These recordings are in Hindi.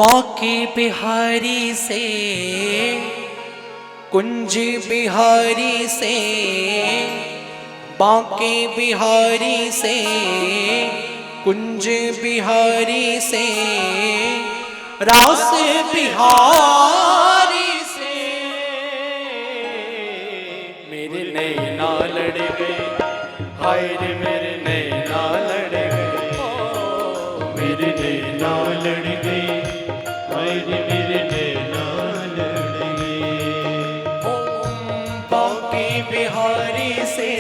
बाके बिहारी से कुंज बिहारी से, बाके बिहारी से कुंज बिहारी से, रास बिहारी से मेरे नैना लड़ गए, हाय रे मेरे नैना लड़ गए, मेरे नैना लड़ गए, हाय रे मेरे नैना लड़ गए। बाके बिहारी से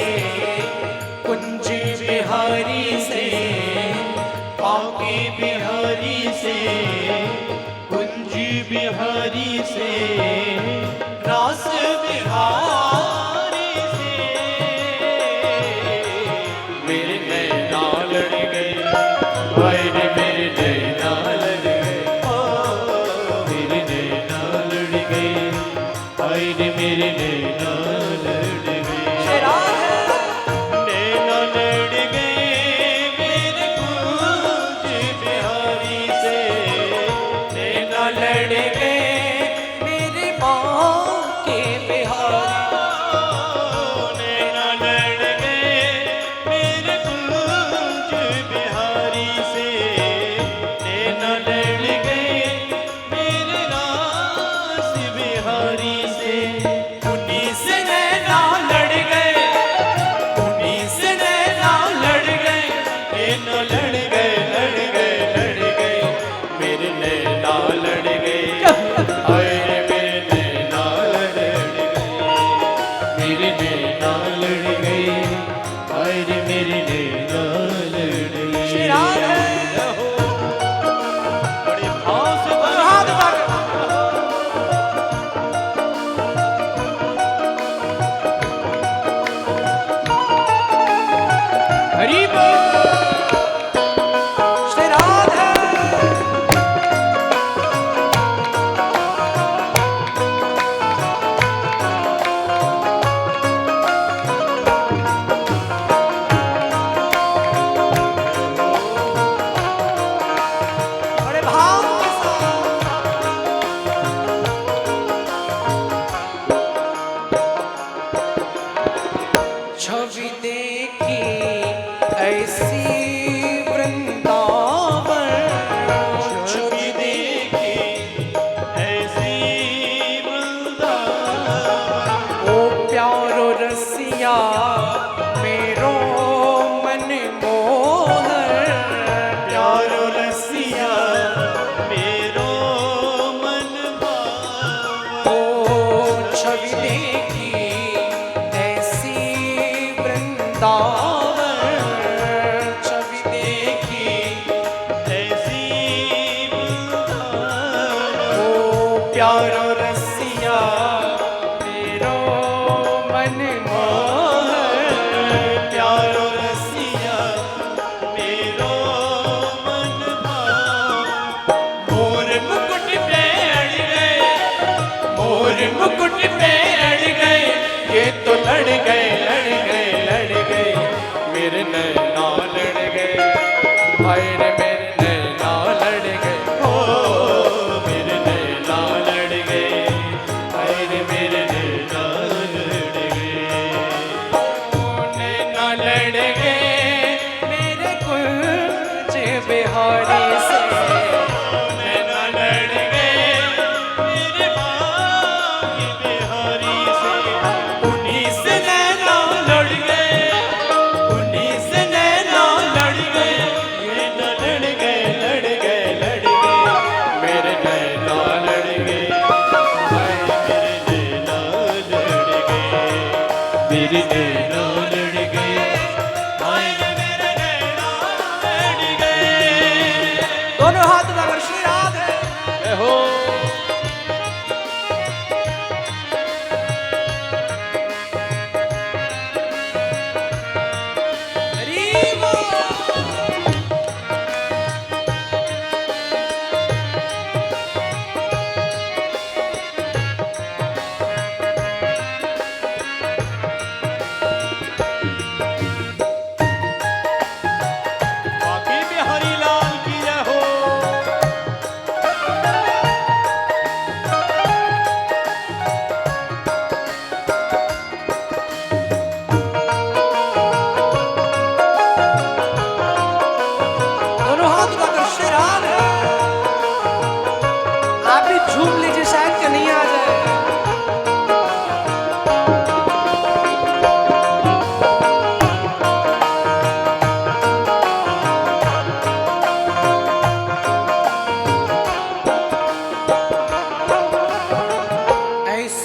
कुंज बिहारी से, बाके बिहारी से कुंज बिहारी से, रास बिहारी से मेरे नैना लड़ गए, हाय रे मेरे नैना लड़ गए, मेरे नैना लड़ गए, हाय रे मेरे नैना लड़ गए। नैना लड़ गए मेरे कुंज बिहारी से, नैना लड़ गए मेरे बाके बिहारी, नैना लड़ गए मेरे कुंज बिहारी से, नैना लड़ गए मेरे रास बिहारी से। उन्हीं से नैना लड़ गए, उन्हीं से नैना लड़ गए, नैना लड़ गए, लड़ गए, लड़ गए, मेरे नैना लड़ गए, हाय रे मेरे नैना लड़ गए, मेरे नैना लड़ गए, हाय रे मेरे नैना लड़ गए। बड़े भाव से हाथ उठा के हरि बोल श्री राधे। बड़े भाव के साथ छवि देखी ऐसी वृंदावन, छवि देखी ऐसी वृंदावन, ओ प्यारो रसिया मेरो मन मोहन, प्यारो रसिया मेरो मन भावन। ओ छवि देखी ऐसी वृंदावन, छवि देखी ऐसी वृंदावन, ओ प्यारो रसिया मेरो मन मोहन, प्यारो रसिया मेरो मन भावन। मोर मुकुट पे अड़ गए, मोर मुकुट पे अड़ गए, ये तो लड़ गए, लड़ गए, लड़ गए, मेरे नैना लड़ गए, हाय रे मेरे नैना लड़ गए, ओ मेरे नैना लड़ गए,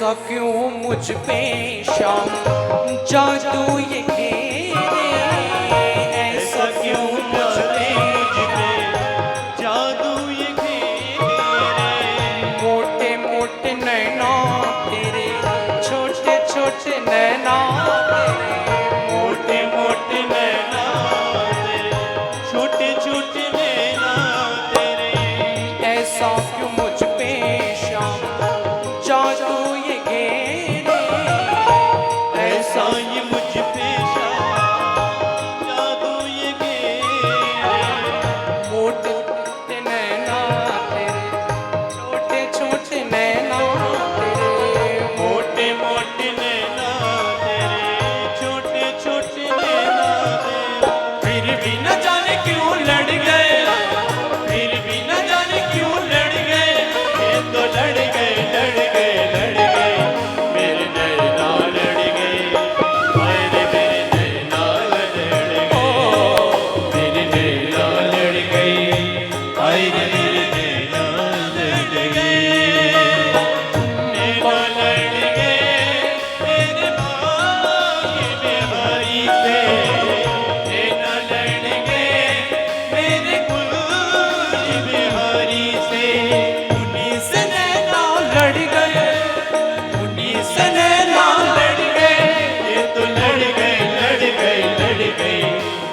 ऐसा क्यों मुझ पे शाम जादू ये घेरे, ऐसा क्यों मुझ पे जादू ये घेरे। मोटे मोटे नैना तेरे, छोटे छोटे नैना तेरे, मोटे मोटे नैना तेरे, छोटे छोटे नैना तेरे। ऐसा क्यों मुझ पे शाम जादू ये घेरे, ऐसा ये मुझ पे जादू ये घेरे। मोटे मोटे नैना तेरे, छोटे छोटे नैना तेरे, मोटे मोटे नैना तेरे, छोटे छोटे नैना तेरे। फिर भी न जाने क्यों लड़ गए, फिर भी न जाने क्यों लड़ गए, ये तो लड़ गए लड़ गए लड़ गए, मेरे नैना लड़ गए। हाय रे मेरे नैना लड़ गए, मेरे नैना लड़ गए। हाय रे मेरे नैना लड़ गए, नैना लड़ गए मेरे भाग्य में हरी से। नैना लड़ गए मेरे कुंज में हरी से। उन्हीं से नैना लड़ गए, उन्हीं से नैना लड़ गए, ये तो लड़ गए लड़ गए लड़ गए,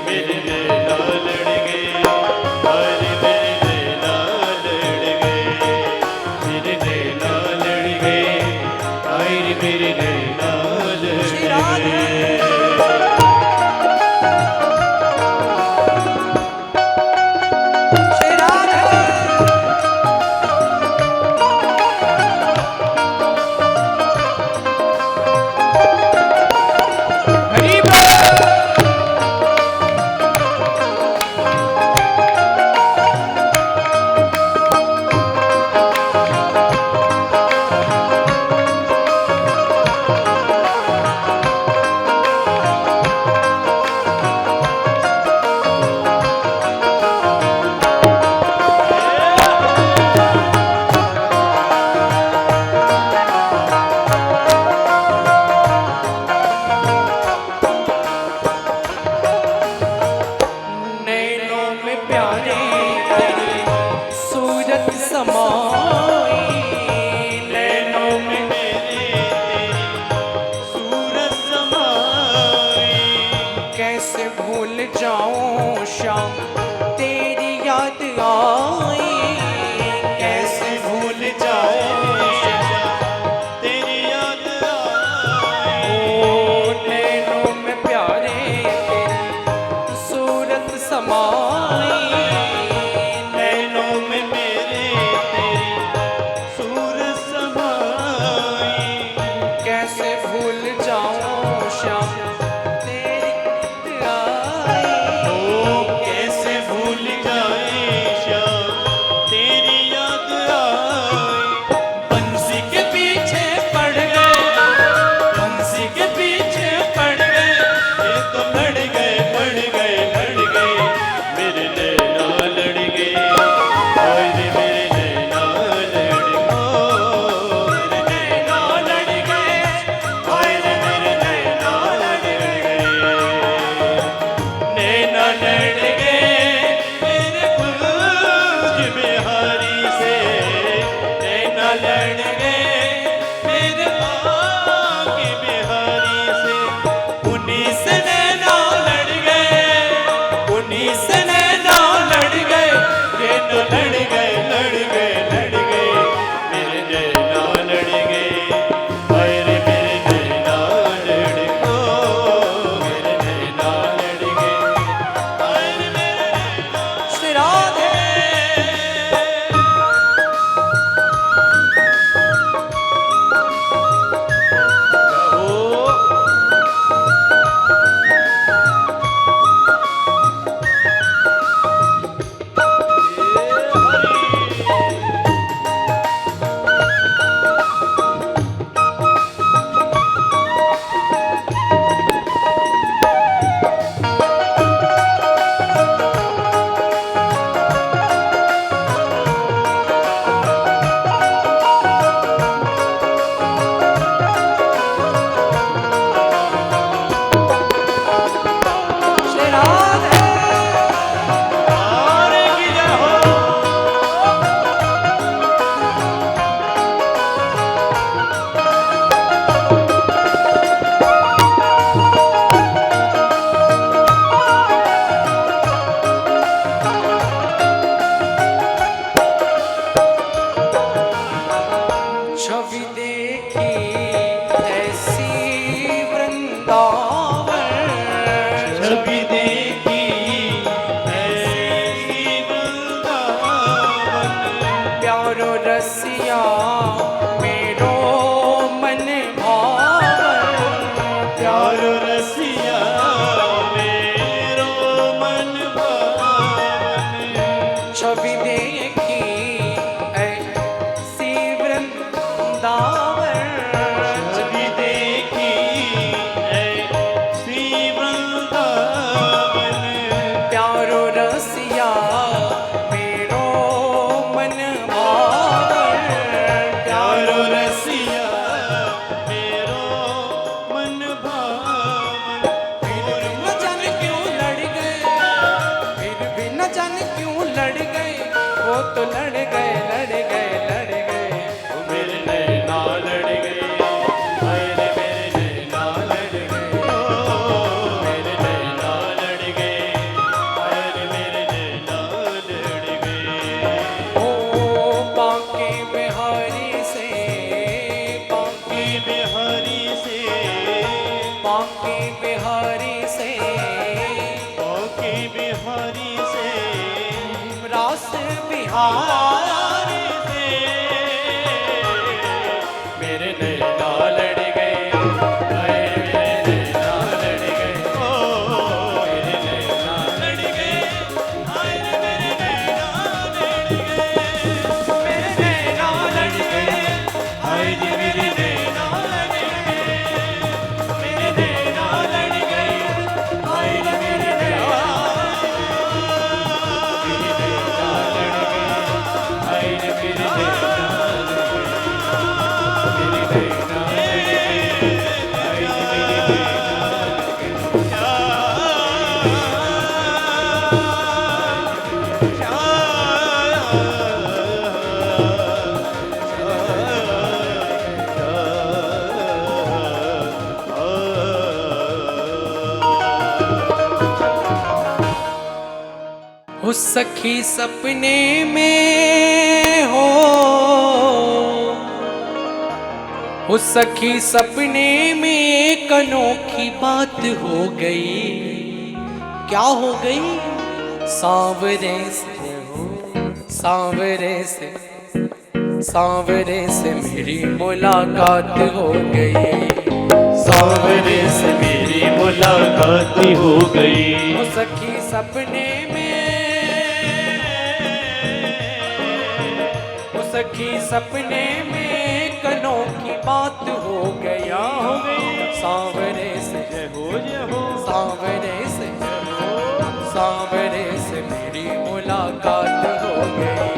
मेरे नैना लड़ गए। अरे मेरे नैना लड़ गए, मेरे नैना लड़ गए। अरे मेरे नैना लड़ गए। हरी बोल। नैनों में प्यारे तेरी सूरत समाई, नैनों में मेरे सूरत समाई। कैसे भूल जाऊं शाम तेरी याद आई, कैसे भूल जाऊं तेरी याद आई। ओ नैनों में प्यारे तेरी सूरत समाई, नैनों में मेरे तेरी सूरत समाई। कैसे भूल जाऊं शाम तेरी याद आई। ओ कैसे भूल जाए श्याम तेरी याद आई। बंसी के पीछे पड़ गए, बंसी के पीछे पड़ गए, ये तो लड़ गए लड़ गए लड़ गए, मेरे नैना लड़ गए। हाय रे मेरे नैना लड़ गए, मेरे नैना लड़ गए। हाय रे मेरे नैना लड़ गए, नैना लड़ गए मेरे कुंज में हरी से। नैना लड़ गए मेरे भाग्य में हरी से। उन्हीं से नैना लड़ गए, उन्हीं से नैना लड़ गए, ये तो लड़ गए लड़ गए लड़ गए, मेरे नैना लड़ गए। हाय रे मेरे नैना लड़ गए, मेरे नैना लड़ गए। हाय रे मेरे नैना श्री राधे। छवि देखी ऐसी वृंदावन, छवि देखी ऐसी वृंदावन, प्यारो रसिया मेरो मन भावन, प्यारो रसिया मेरो मन भावन, छवि देखी ऐसी वृंदावन, छवि देखी ऐसी वृंदावन, प्यारो रसिया मेरो मन भावन, प्यारो रसिया मेरो मन भावन। फिर भी न जाने क्यों लड़ गए, फिर भी न जाने क्यों लड़ गए, वो तो लड़ गए लड़ गए लड़ गए। ओ मेरे नैना लड़ गए, हाय रे मेरे नैना लड़ गए, ओ मेरे नैना लड़ गए, हाय रे मेरे नैना लड़ गए। ओ बांके बिहारी से, बांके बिहारी से, बांके बिहारी से, बांके बिहारी से, रास बिहार बिहारी से, मेरे नैना लड़ गए, हाय रे मेरे नैना लड़ गए, ओ मेरे नैना लड़ गए, हाय रे मेरे नैना लड़ गए, मेरे नैना लड़ गए, हाय रे मेरे नैना लड़ गए, मेरे नैना लड़ गए, हाय रे मेरे नैना हो सखी सपने में हो सखी सपने में एक अनोखी बात हो गई। क्या हो गई? सांवरे से सांवरे से मेरी मुलाकात हो गई। सांवरे से मेरी मुलाकात हो गई। हो सखी सपने में, हो सखी सपने में एक अनोखी बात हो गया। हो गई सांवरे से जय हो सांवरे से सांवरे से मेरी मुलाकात हो गई।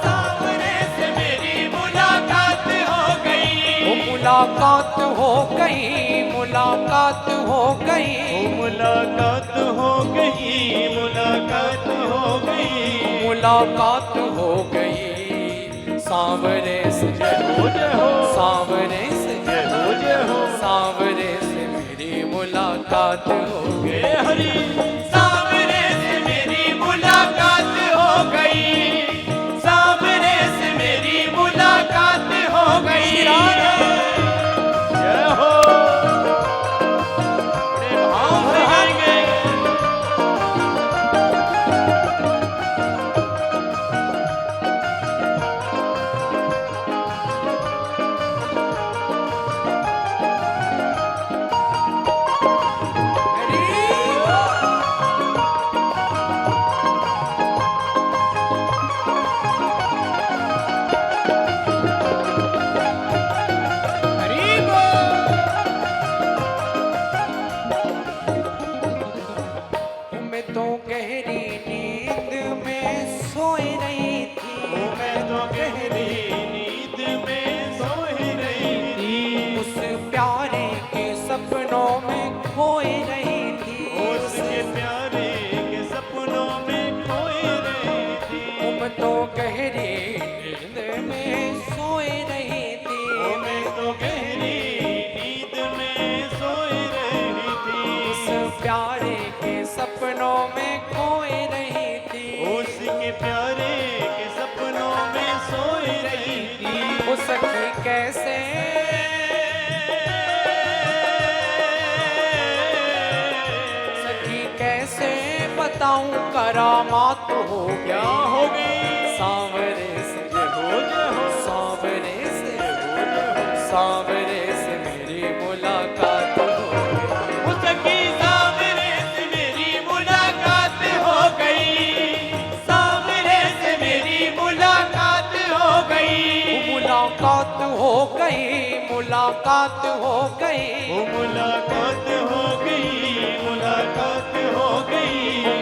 सांवरे से मेरी मुलाकात हो गई। वो मुलाकात हो गई, मुलाकात हो गई, मुलाकात हो गई, मुलाकात हो गई, मुलाकात हो गई। सांवरे से जय हो सांवरे से जय हो सांवरे से मेरी मुलाकात हो गई। हे हरि। सांवरे से मेरी मुलाकात हो गई। सांवरे से मेरी मुलाकात हो गई। जय हो। बड़े भाव से गाएंगे। मैं तो गहरी नींद में सोई रही थी। मैं तो गहरी नींद में सोई रही थी। उस प्यारे के सपनों में खोई रही थी। उसके प्यारे के सपनों में खोई रही थी। मैं तो गहरी नींद में सोई रही थी। मैं तो गहरी नींद में सोई रही थी। उस प्यारे के सपनों में खोई रही थी। उसके प्यारे के सपनों में सोई रही सखी कैसे सखी कैसे बताऊं करामात हो क्या गई हो गई सांवरे से जय हो सांवरे से सांवरे से मेरी मुलाकात हो गई वो सखी सांवरे से मेरी मुलाकात हो गई सांवरे से मेरी मुलाकात हो गई मुलाकात हो गई मुलाकात हो गई वो मुलाकात हो गई मुलाकात हो गई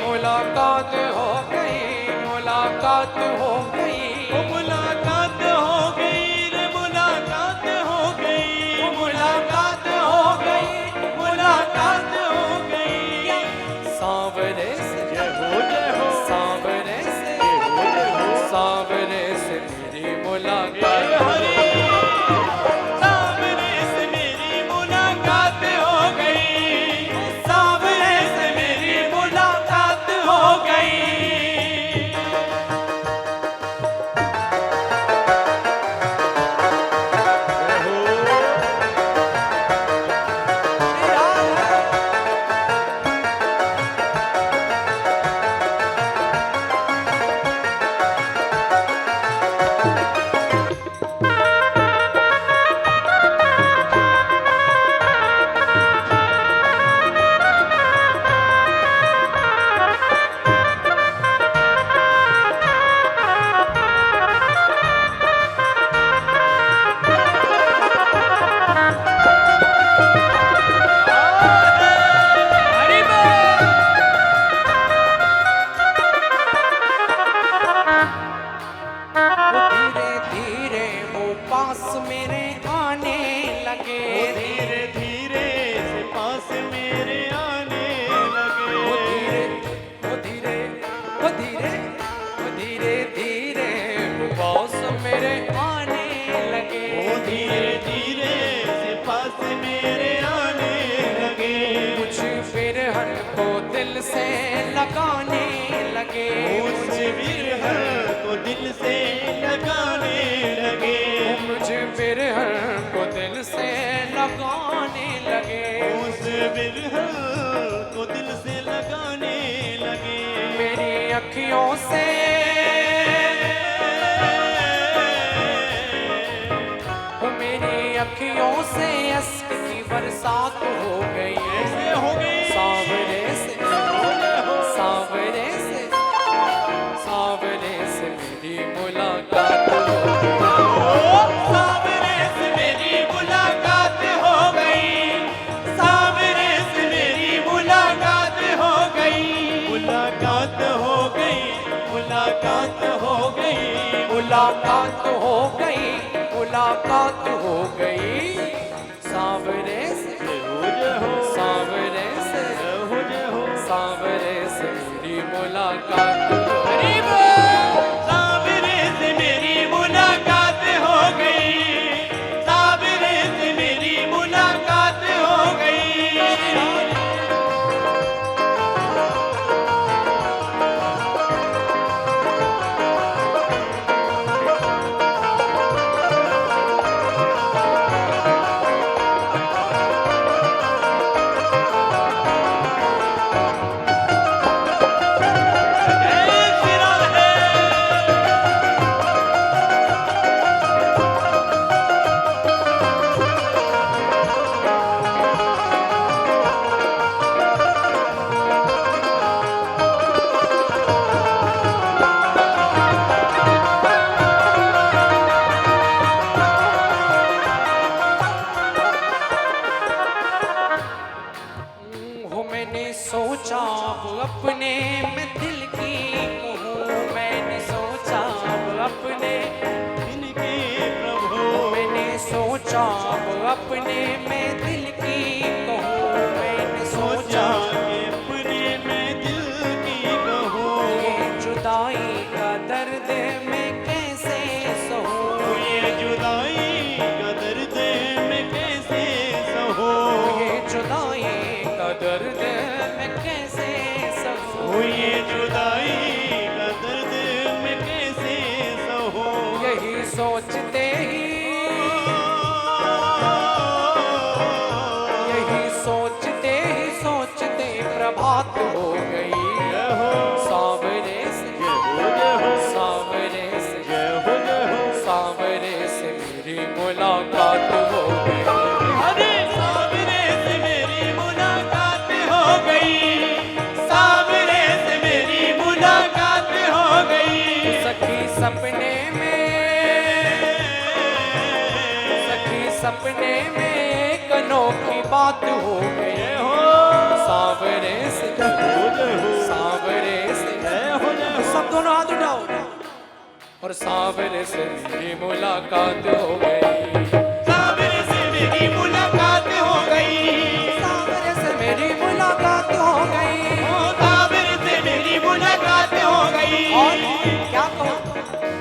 मुलाकात हो गई मुलाकात हो गई वो मुलाकात हो गई रे मुलाकात हो गई मुलाकात हो गई मुलाकात हो गई सांवरे से जय हो सांवरे से सांवरे से मेरी जय मुलाकात हरि सांवरे से मेरी मुलाकात हो गई सांवरे से मेरी मुलाकात हो गई हरि बोल धीरे धीरे वो पास मेरे आने लगे वो धीरे धीरे से पास मेरे आने लगे वो धीरे वो धीरे वो धीरे वो धीरे धीरे वो पास मेरे आने लगे वो धीरे धीरे से पास मेरे आने लगे कुछ बिरहन को दिल से लगाने लगे उस बिरहन को दिल से लगाने लगे मुझे बिरहन को दिल से लगाने लगे उस बिरहन को दिल से लगाने लगे मेरी अखियों से मेरी अखियों से अश्क की बरसात हो गई ऐसे हो गई सांवरे से सांवरे से सांवरे से मेरी मुलाकात हो गई सांवरे से मेरी मुलाकात हो गई सांवरे से मेरी मुलाकात हो गई मुलाकात हो गई मुलाकात हो गई मुलाकात हो गई मुलाकात हो गई सांवरे से सांवरे से सांवरे से मेरी मुलाकात हो हरि बोल सांवरे से मेरी मुलाकात हो गई सांवरे से मेरी मुलाकात हो गई जय श्री राधे हो मैंने सोचा अब अपने मैं दिल की कहूँ मैंने सोचा अब अपने इनके प्रभु मैंने सोचा अब अपने मैं दिल की कहूँ मैंने सोचा सोचा कि अपने मैं दिल की कहूँ ये जुदाई का दर्द मैं कैसे सहूँ ये जुदाई का दर्द मैं कैसे सहूँ ये जुदाई का दर्द मैं कैसे सहूँ ये जुदाई का दर्द मैं कैसे सहूँ यही सोचते ही सांवरे से मेरी मुलाकात हो गई। अरे सांवरे से मेरी मुलाकात हो गई, सांवरे से मेरी मुलाकात हो गई। सखी सपने में, सखी सपने में एक अनोखी बात हो गई। सांवरे से, सांवरे से, सब दोनों हाथ उठाओ। और सांवरे से मेरी मुलाकात हो गई, सांवरे से मेरी मुलाकात हो गई, सांवरे से मेरी मुलाकात हो गई। सांवरे से मेरी मुलाकात हो गई। और क्या कहो,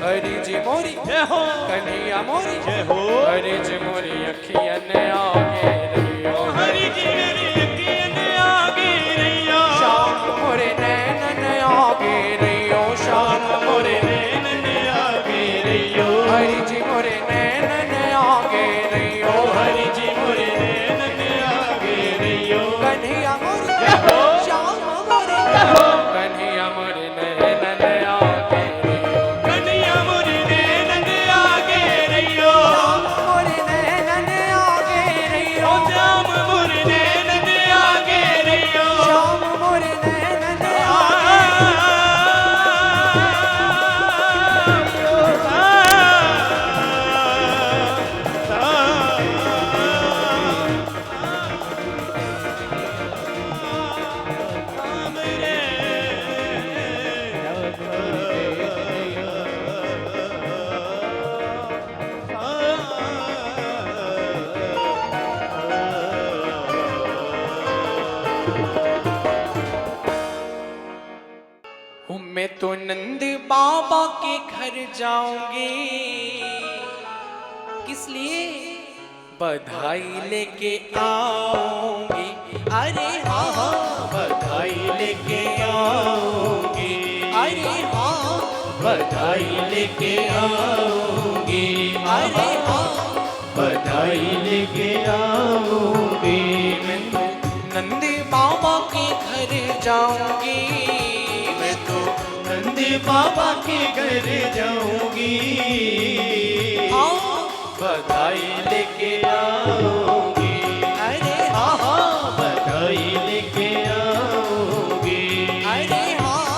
हरी जी मोरी जय हो, कन्हैया मोरी, जय हो, हरी जी मोरी अखियन आगे रहियो, हरि जी मेरी अखियन आगे रहियो, श्याम मोरे नैनन आगे रहियो, श्याम मोरे नैनन आगे रहियो, हरि जी मोरे नैनन आगे रहियो, हरि जी मोरे नैनन आगे रहियो। कन्हैया मोरे श्याम मोरे, कन्हैया मोरे नैनन आगे रहियो, कन्हैया मोरे नैनन आगे रहियो, मोरे नैनन आगे रहियो, श्याम मोरे नैनन आगे रहियो, श्याम मोरे नैनन मैं तो नंद बाबा के घर जाऊंगी, किस लिए? बधाई लेके आऊंगी। अरे हाँ हाँ, बधाई लेके आऊंगी, अरे हाँ, बधाई लेके आऊंगी, अरे हाँ, बधाई लेके आऊंगी। मैं तो नंद बाबा के घर जाऊंगी, मैं तो नंदी बाबा के घर जाऊंगी, हाँ, बधाई लेके आऊंगी। अरे हाँ हाँ, बधाई लेके आऊंगी, अरे हाँ,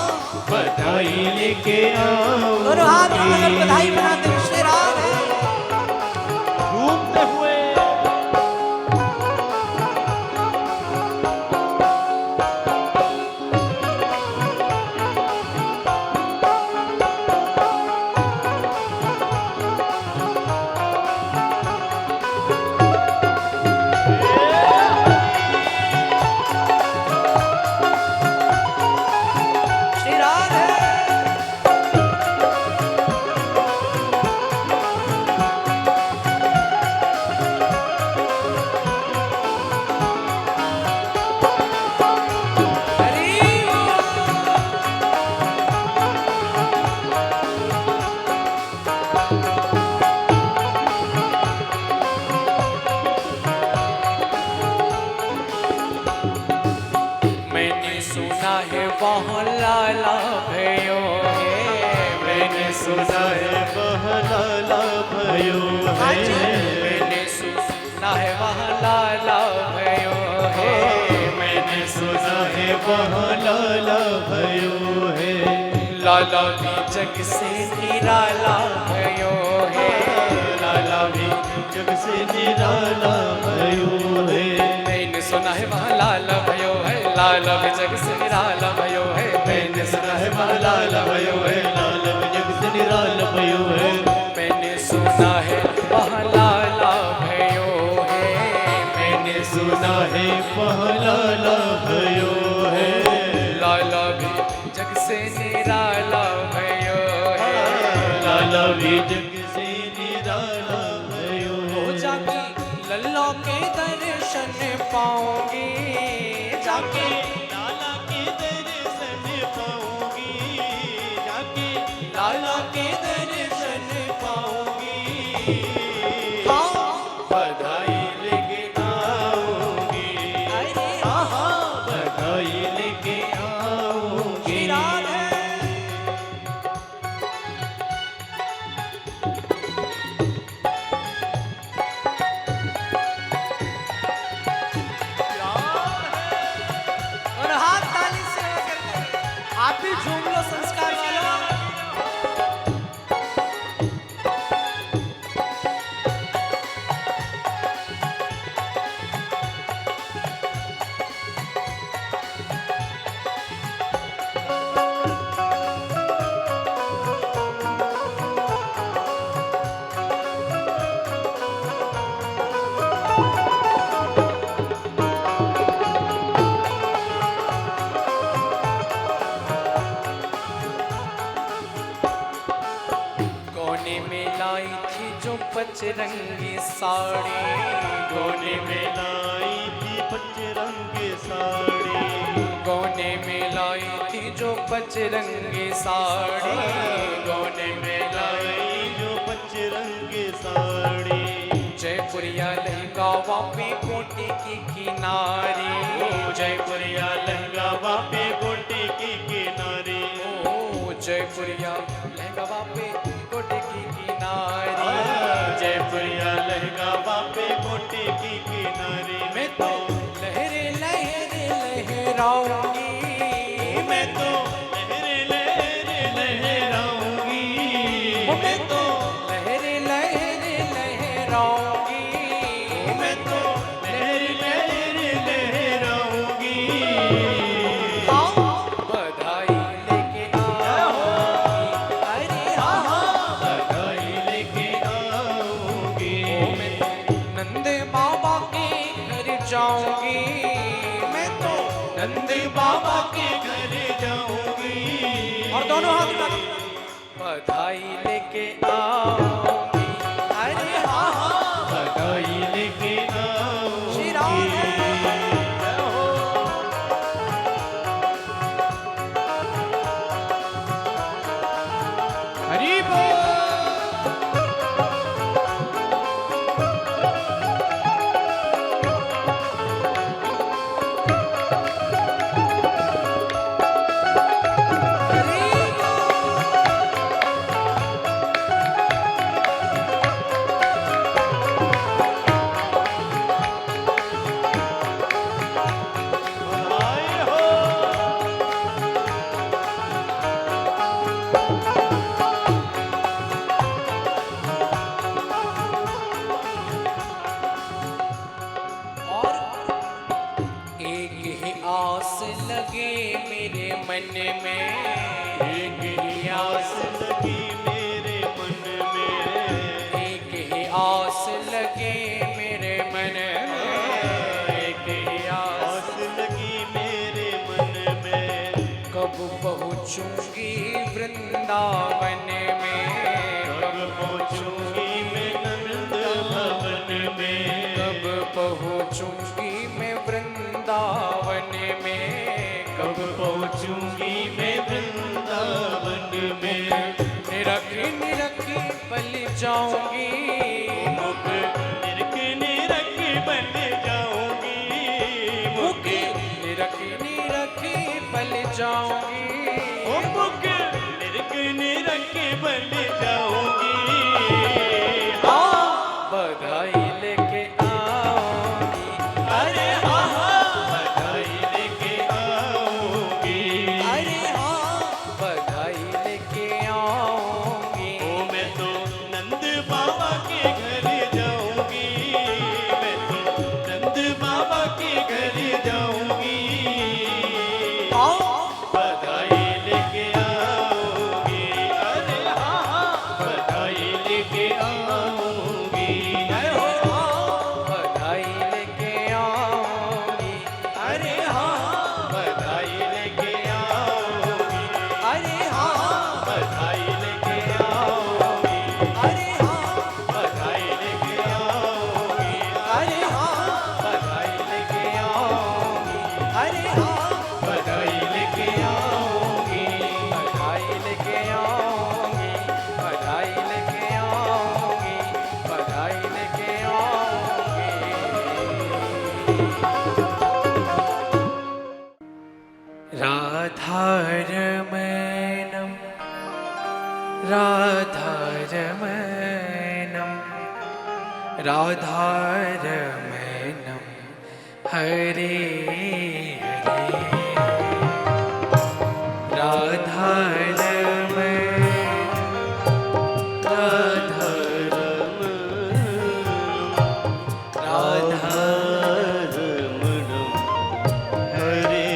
बधाई लेके आऊंगी। दोनों हाथ अगर बधाई बनाते हुए श्री राम है। घूमते हुए श्री राम है। मैंने सुना है वहाँ लाला भयो है, मैंने सुना है बहलाला भयो है, मैंने सुना है वहाँ लाला भयो है, मैंने सुना है बहलाला भयो है। लाला भी जग से निराला भयो है, लाला भी जग से निराला भयो है। मैंने सुना है वहाँ लाला भयो है, लाला भी जग से निराला भयो है, मैंने सुना है वहाँ लाला भयो है, लाला भी जग से निराला भयो है। मैंने सुना है वहाँ लाला भयो है, मैंने सुना है बहलाला भयो है। लाला भी जग से निराला भयो है, लाला भी जग से निराला भयो हो है। जाके लल्ला के दर्शन पाऊंगी, जाके लाला के जो पचरंगी साड़ी, गोने में लाई थी पचरंगी साड़ी, गोने में लाई थी जो पचरंगी साड़ी, गोने में लाई जो पचरंगी साड़ी, जयपुरिया लहंगा वापे कोटी की किनारी, जयपुरिया लहंगा वापे कोटी की किनारी, जयपुरिया लहंगा वापे कोटी की किनारी, जयपुरिया लहंगा वापे कोटी की किनारी। मैं तो लहरे लहरे लहराऊंगी, मैं तो लहरे लहरे लहराऊंगी, मैं तो लहरे लहरे लहराऊंगी, मैं तो लहरे लहरे लहराऊंगी। बधाई लेके आऊंगी, अरे हाँ बधाई लेके आऊंगी, मैं नंद बाबा के घर जाऊंगी, मैं तो नंद बाबा के घर जाऊंगी, और दोनों हाथ उठा के बधाई लेके आऊंगी, अरे हाँ हाँ बधाई लेके श्री राम। हरि बोल। बधाई हो। और एक ही आस लगे मेरे मन में, एक ही आस लगी मेरे मन में, एक ही आस लगे मेरे मन में, एक ही आस लगी मेरे मन में, कब पहुँचूंगी वृंदावन में, कब पहुंचूंगी मैं नंद भवन में, कब पहुँचूंगी मैं वृंदावन में, कब पहुंचूंगी मैं वृंदावन में, निरखी निरखी पल जाऊंगी, मुख निरख बन जाऊंगी, मुख निरखी निरखी पल जाऊंगी, ओ मुख निरख बन जाऊंगी। बधाई लेके आऊंगी, अरे हाँ हाँ बधाई लेके आऊंगी, अरे हाँ बधाई लेके आऊंगी, ओ मैं तो नंद बाबा के घर जाऊंगी, मैं तो नंद बाबा के घर जाऊंगी। बधाई लेके आऊंगी, अरे हाँ हाँ बधाई लेके आऊंगी, बधाई लेके आऊंगी, अरे हाँ बधाई लेके आऊंगी, अरे हाँ बधाई लेके आऊंगी, अरे हाँ बधाई लेके आऊंगी, अरे हाँ बधाई लेके आऊंगी, अरे हाँ बधाई लेके आऊंगी, बधाई लेके आऊंगी, बधाई लेके आऊंगी, बधाई लेके आऊंगी। राधारमणं राधारमणं राधारमणं हरे हरे राधारमणं राधा हरे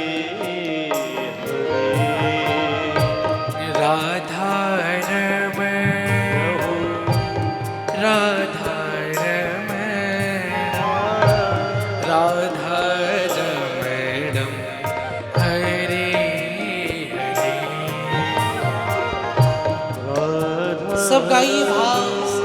राधारमण राधारमण राधारमणं हरे हरे। सब गाइए भाव से।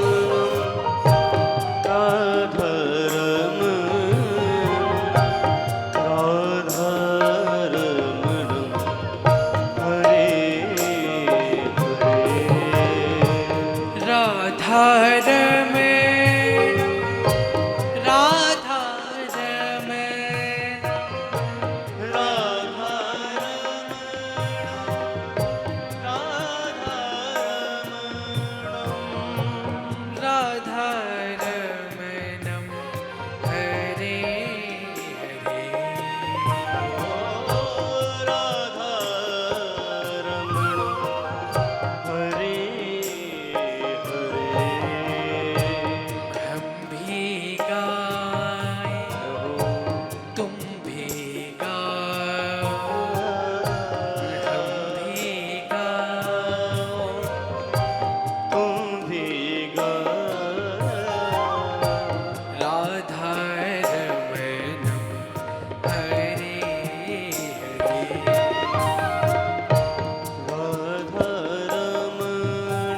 रमण राधा रमण राधा राधा रमणम हरे हरे राधा रमण हरे हरे हम भी गाएं तुम भी गाओ हम भी गाओ तुम भी राधा रमणम हरे हरे राधा रमण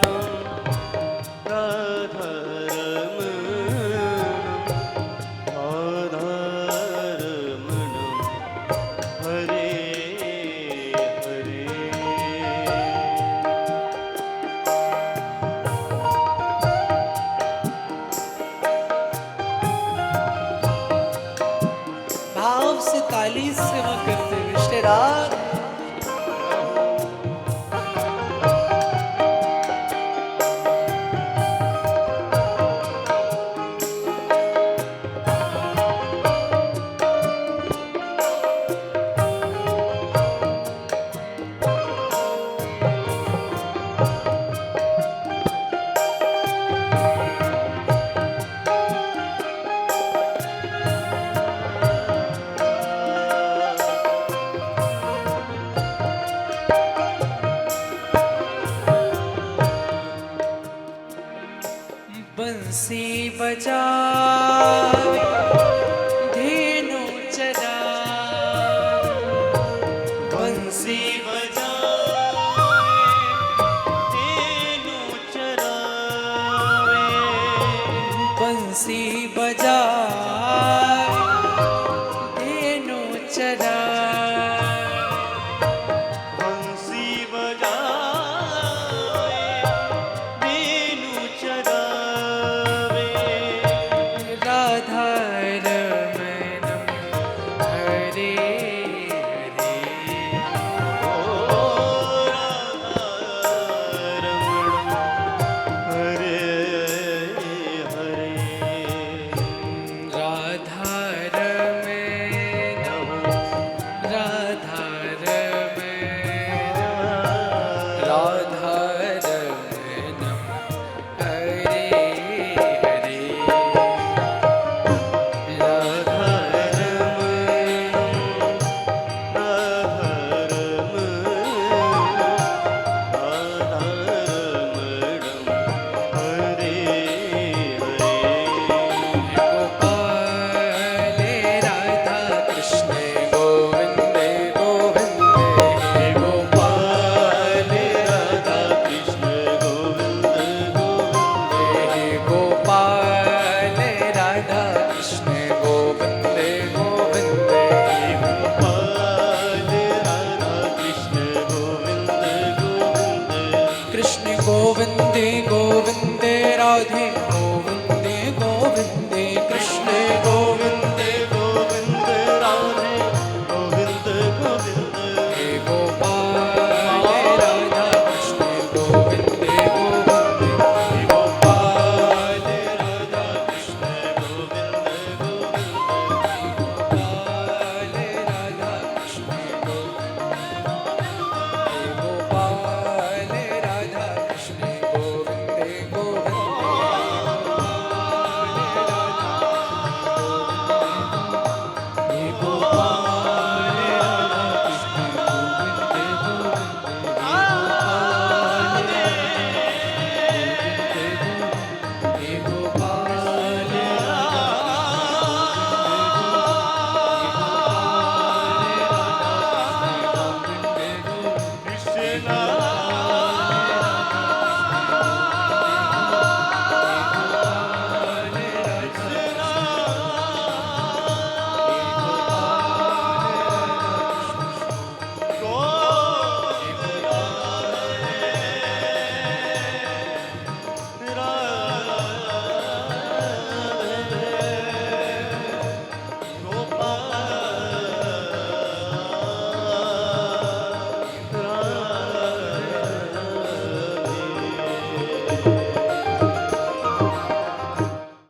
राधा रमण हरे हरे भाव से ताली सेवा करते हुए राग बंसी बजावे धेनु चरावे बंसी बजावे धेनु चरावे बंसी बजावे धेनु चरावे बंसी बजावे धेनु चरावे राधा रमणम हरे हरे ओ राधा रमण हरे हरे राधा रमणम राधा रमण राधा रमणम हरे हरे राधा गोपाले राधा कृष्ण गोविंदे गोविंदे गोपाले राधा कृष्ण गोपाले राधा कृष्ण गोविंदे गोविंदे कृष्ण गोविंदे गोविंदे राधे गोविंदे गोविंदे कृष्ण गोविंदे हे गोपाले राधा कृष्ण गोविंदे गोविंदे गोपाले राधा कृष्ण गोपाले राधा कृष्ण गोपाले राधा कृष्ण गोविंदे गोविंदे